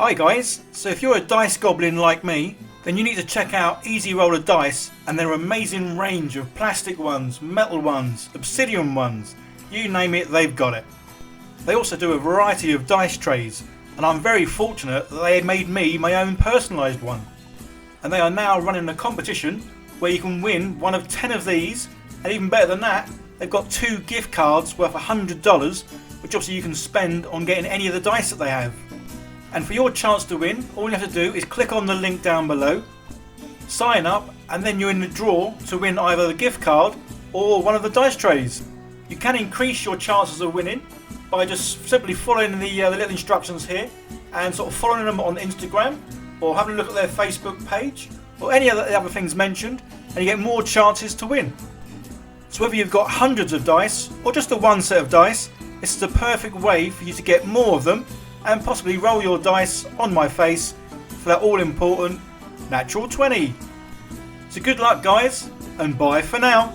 Hi guys, so if you're a dice goblin like me, then you need to check out Easy Roller Dice and their amazing range of plastic ones, metal ones, obsidian ones, you name it, they've got it. They also do a variety of dice trays, and I'm very fortunate that they made me my own personalised one. And they are now running a competition where you can win one of 10 of these, and even better than that, they've got 2 gift cards worth $100, which obviously you can spend on getting any of the dice that they have. And for your chance to win, all you have to do is click on the link down below, sign up, and then you're in the draw to win either the gift card or one of the dice trays. You can increase your chances of winning by just simply following the little instructions here and sort of following them on Instagram or having a look at their Facebook page or any of the other things mentioned, and you get more chances to win. So whether you've got hundreds of dice or just the one set of dice, this is the perfect way for you to get more of them and possibly roll your dice on my face for that all important natural 20. So good luck guys, and bye for now.